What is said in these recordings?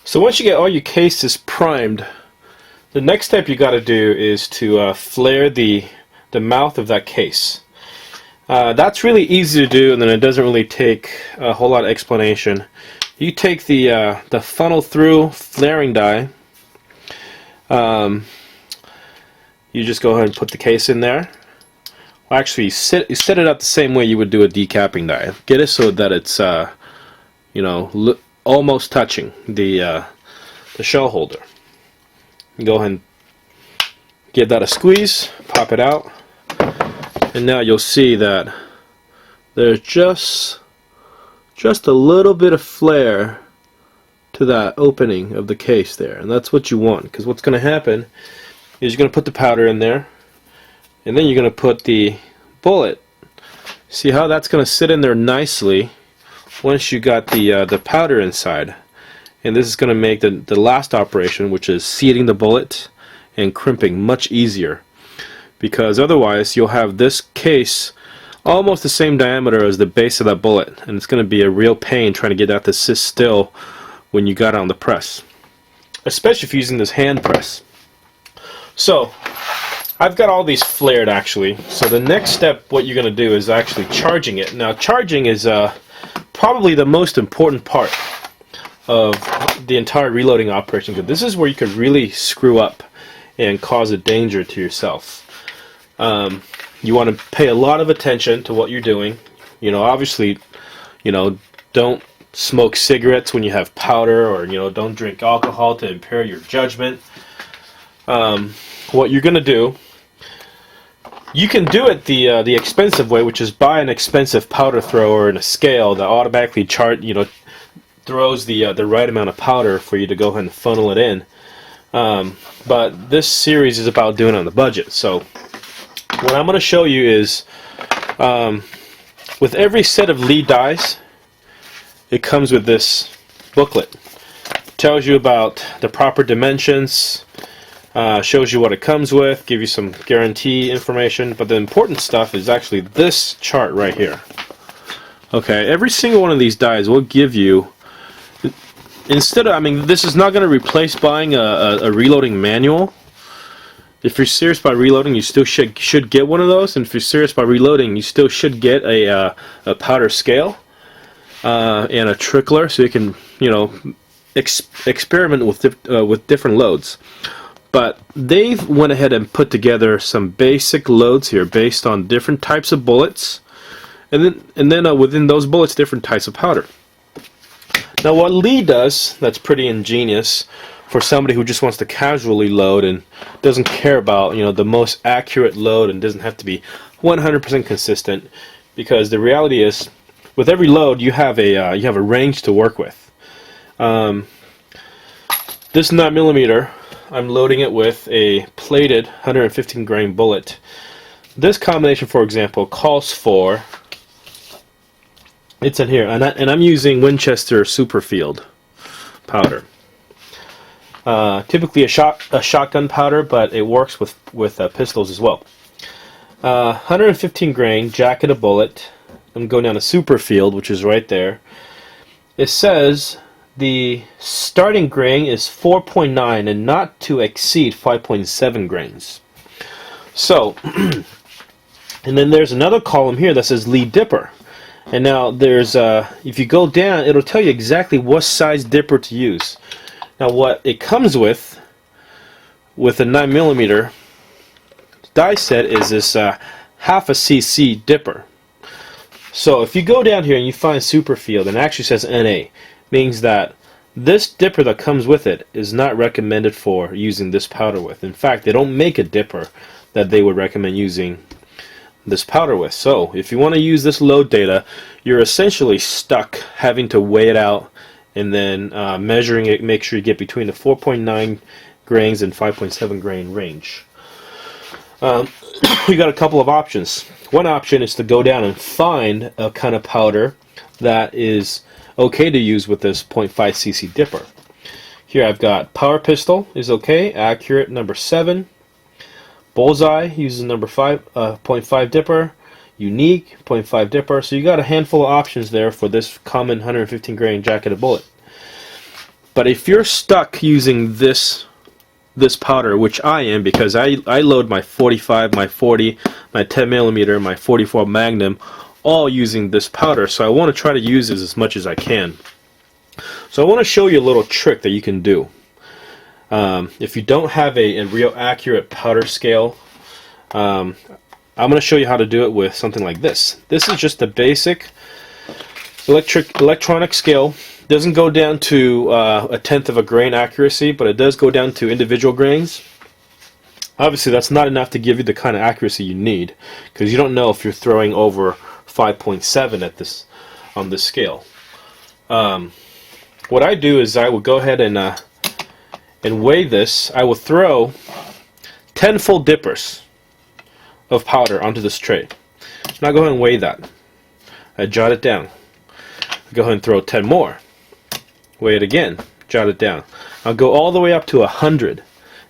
So once you get all your cases primed, the next step you got to do is to flare the mouth of that case. That's really easy to do, and then it doesn't really take a whole lot of explanation. You take the funnel through flaring die. You just go ahead and put the case in there. Well, actually, you set it up the same way you would do a decapping die. Get it so that it's you know, almost touching the shell holder. You go ahead and give that a squeeze, pop it out, and now you'll see that there's just a little bit of flare to that opening of the case there, and that's what you want, because what's going to happen is you're going to put the powder in there, and then you're going to put the bullet. See how that's going to sit in there nicely once you got the powder inside. And this is going to make the last operation, which is seating the bullet and crimping, much easier, because otherwise you'll have this case almost the same diameter as the base of that bullet, and it's going to be a real pain trying to get that to sit still when you got it on the press, especially if you're using this hand press. So I've got all these flared actually, so the next step what you're going to do is actually charging it. Now charging is probably the most important part of the entire reloading operation, because this is where you could really screw up and cause a danger to yourself. You want to pay a lot of attention to what you're doing. You know, obviously, you know, don't smoke cigarettes when you have powder, or you know, don't drink alcohol to impair your judgment. What you're gonna do, you can do it the expensive way, which is buy an expensive powder thrower and a scale that automatically throws the right amount of powder for you to go ahead and funnel it in. But this series is about doing it on the budget. So what I'm going to show you is with every set of lead dies, it comes with this booklet. It tells you about the proper dimensions, shows you what it comes with, give you some guarantee information, but the important stuff is actually this chart right here. Okay, every single one of these dies will give you, instead of, I mean, this is not going to replace buying a reloading manual. If you're serious about reloading, you still should get one of those, and if you're serious about reloading, you still should get a powder scale and a trickler, so you can, you know, experiment with different loads. But they've went ahead and put together some basic loads here based on different types of bullets, and then within those bullets, different types of powder. Now, what Lee does that's pretty ingenious for somebody who just wants to casually load and doesn't care about, you know, the most accurate load and doesn't have to be 100% consistent, because the reality is, with every load you have a range to work with. This 9mm, I'm loading it with a plated 115 grain bullet. This combination, for example, calls for, it's in here, and I'm using Winchester Superfield powder. Typically a shotgun powder, but it works with pistols as well. 115 grain jacketed bullet. I'm going down to Superfield, which is right there. It says the starting grain is 4.9 and not to exceed 5.7 grains. So, and then there's another column here that says lead dipper. And now there's, if you go down, it'll tell you exactly what size dipper to use. Now what it comes with a 9mm die set is this half a cc dipper. So if you go down here and you find Superfield and it actually says NA, means that this dipper that comes with it is not recommended for using this powder with. In fact, they don't make a dipper that they would recommend using this powder with. So if you want to use this load data, you're essentially stuck having to weigh it out and then measuring it, make sure you get between the 4.9 grains and 5.7 grain range. We got a couple of options. One option is to go down and find a kind of powder that is okay to use with this 0.5 cc dipper. Here I've got Power Pistol is okay, Accurate number 7. Bullseye uses number 0.5 dipper. Unique 0.5 dipper. So you got a handful of options there for this common 115 grain jacketed bullet. But if you're stuck using this powder, which I am, because I load my 45, my 40, my 10 millimeter, my 44 Magnum, all using this powder, so I want to try to use this as much as I can. So I want to show you a little trick that you can do. If you don't have a real accurate powder scale, I'm going to show you how to do it with something like this. This is just a basic electronic scale. Doesn't go down to a tenth of a grain accuracy, but it does go down to individual grains. Obviously that's not enough to give you the kind of accuracy you need, because you don't know if you're throwing over 5.7 at this on this scale. What I do is I will go ahead and weigh this. I will throw 10 full dippers of powder onto this tray. Now go ahead and weigh that. I jot it down. Go ahead and throw 10 more. Weigh it again. Jot it down. I'll go all the way up to 100.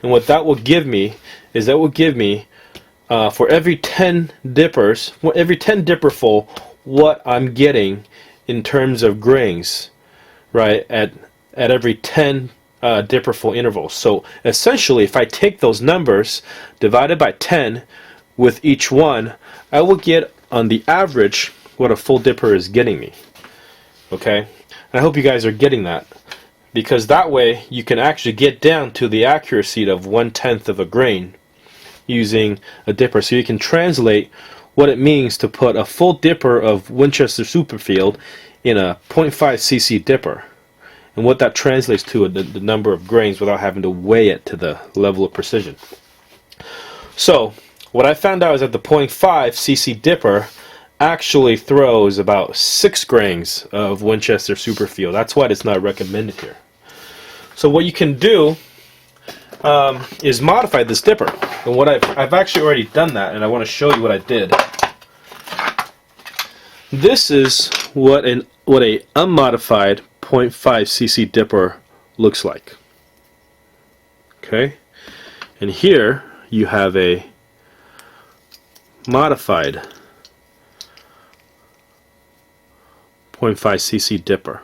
And what that will give me is for every 10 dippers, every 10 dipper full, what I'm getting in terms of grains, right, at every 10 dipper full intervals. So essentially, if I take those numbers divided by 10 with each one, I will get on the average what a full dipper is getting me. Okay, and I hope you guys are getting that, because that way you can actually get down to the accuracy of 1/10 of a grain using a dipper. So you can translate what it means to put a full dipper of Winchester Superfield in a 0.5 cc dipper, and what that translates to the number of grains without having to weigh it to the level of precision. So what I found out is that the 0.5 cc dipper actually throws about 6 grains of Winchester Superfield. That's why it's not recommended here. So what you can do is modify this dipper, and what I've actually already done that, and I want to show you what I did. This is what a unmodified 0.5 cc dipper looks like. Okay, and here you have a modified 0.5 cc dipper.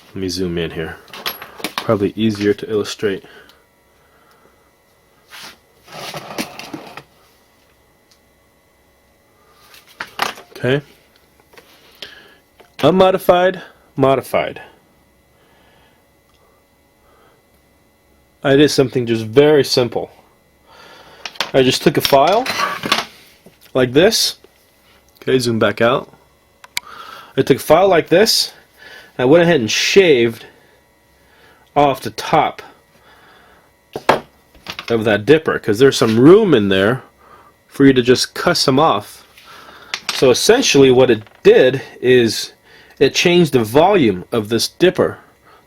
Let me zoom in here. Probably easier to illustrate. Okay. Unmodified, modified. I did something just very simple. I just took a file like this. Okay, zoom back out. I took a file like this, and I went ahead and shaved off the top of that dipper, because there's some room in there for you to just cut some off. So essentially what it did is it changed the volume of this dipper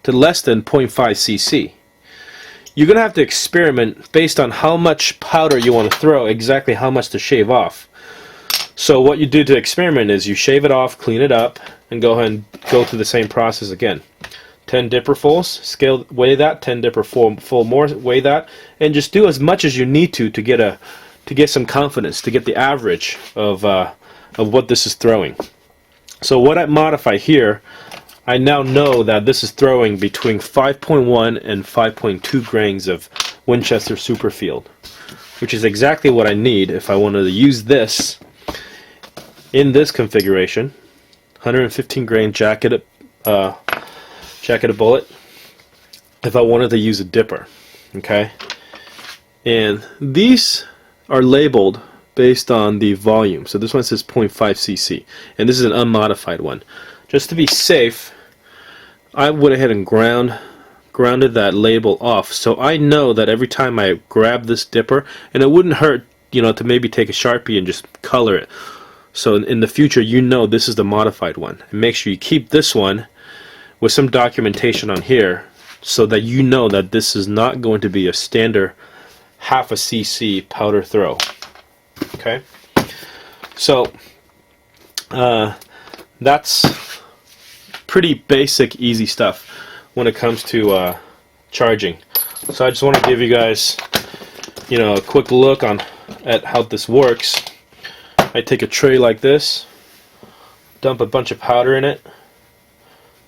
to less than 0.5 cc. You're going to have to experiment based on how much powder you want to throw, exactly how much to shave off. So what you do to experiment is you shave it off, clean it up, and go ahead and go through the same process again. 10 dipperfuls, scale, weigh that. 10 dipperful more, weigh that, and just do as much as you need to get some confidence, to get the average of what this is throwing. So what I modify here, I now know that this is throwing between 5.1 and 5.2 grains of Winchester Superfield, which is exactly what I need if I wanted to use this in this configuration. 115 grain jacketed bullet if I wanted to use a dipper. Okay, and these are labeled based on the volume. So this one says 0.5 cc, and this is an unmodified one. Just to be safe, I went ahead and grounded that label off, so I know that every time I grab this dipper, and it wouldn't hurt, to maybe take a Sharpie and just color it. So in the future, this is the modified one. And make sure you keep this one with some documentation on here, so that you know that this is not going to be a standard 0.5 cc powder throw. Okay, so that's pretty basic, easy stuff when it comes to charging. So I just want to give you guys, a quick look at how this works. I take a tray like this, dump a bunch of powder in it,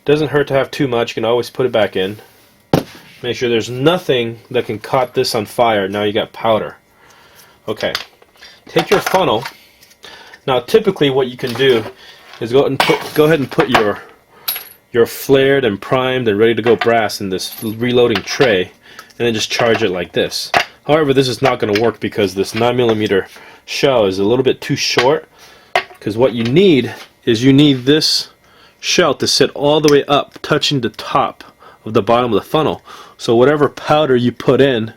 Doesn't hurt to have too much. You can always put it back in. Make sure there's nothing that can caught this on fire. Now you got powder. Okay. Take your funnel. Now typically what you can do is go ahead and put your flared and primed and ready to go brass in this reloading tray, and then just charge it like this. However, this is not going to work because this 9mm shell is a little bit too short, because what you need is this shell to sit all the way up, touching the top of the bottom of the funnel, so whatever powder you put in,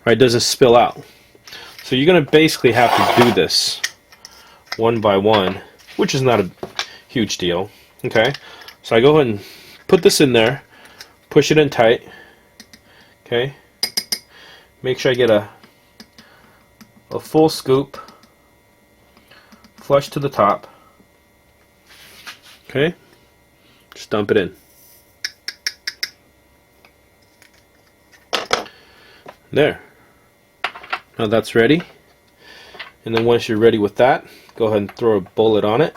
right, doesn't spill out. So you're going to basically have to do this one by one, which is not a huge deal. Okay, so I go ahead and put this in there, push it in tight. Okay, make sure I get a full scoop, flush to the top. Okay, just dump it in. There. Now that's ready. And then once you're ready with that, go ahead and throw a bullet on it.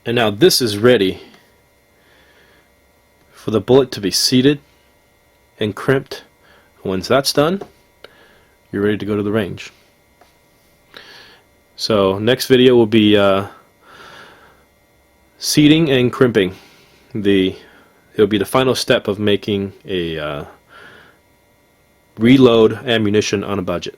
And now this is ready for the bullet to be seated and crimped. Once that's done, you're ready to go to the range. So next video will be seating and crimping. It'll be the final step of making a reload ammunition on a budget.